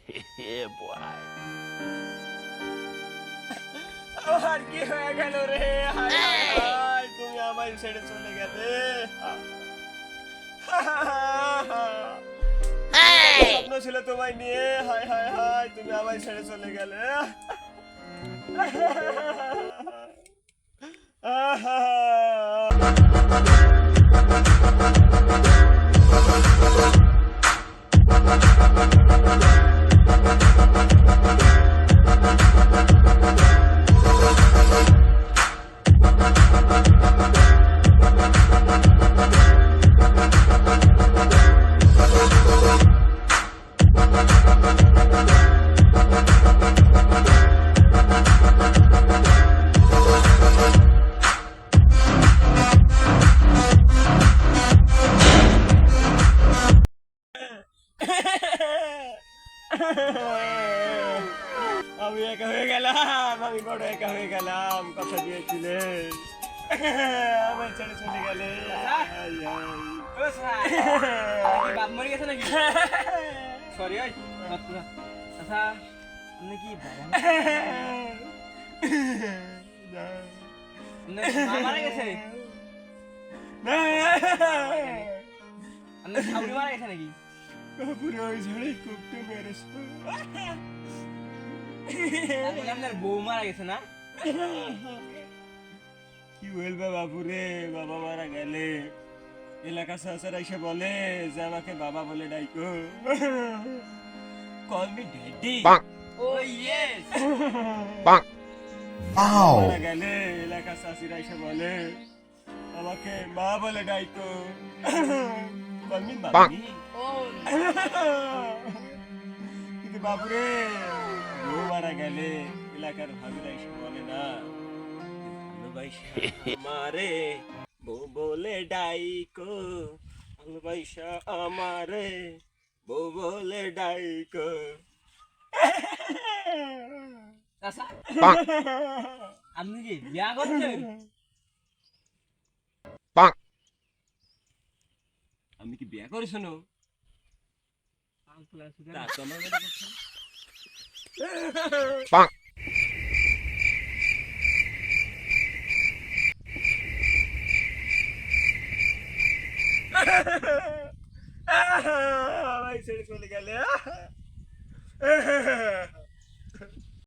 Yeah, boy. আর কি হয়ে গেল রে? হায় হায় হায়, তুমি আমায় ছেড়ে চলে গেলে। স্বপ্ন ছিল তোমায় নিয়ে, হায় হায় হায়, তুমি আমায় ছেড়ে চলে গেলে। আমি একা হয়ে গেলাম, আমি বড় একা হয়ে গেলাম। কথা দিয়েছিলে, আমার ছেড়ে চলে গেলে। বাপ মরে গেছে নাকি? সরি আচ্ছা, আপনি কি মারা গেছে? আপনি সাউরি মারা গেছে নাকি? পুরো ওই ঝড়ে কুপটে মেরেছ। আপনার বউ মারা গেছে না? কি বলবে বাবুরে, বাবা মারা গেলে এলাকা সাসারা এসে বলে যে আমাকে বাবা বলে ডাইকো। Call me daddy. Oh yes. মারা গেলে এলাকা সাসিরা এসে বলে আমাকে মা বলে ডাইকো। Call me mummy. ও কিন্তু বাবুরে, বউ মারা গেলে এলাকার ভাবিরা এসে বলে না ভালোবাসা আমারে বউ বলে ডাইকো, ভালোবাসা আমারে বউ বলে ডাইকো। আচ্ছা, আপনি কি বিয়া করছেন? আমি কি বিয়া করেছ না? তা তো আমার মনে করছে না। আমায় ছেড়ে চলে গেলে।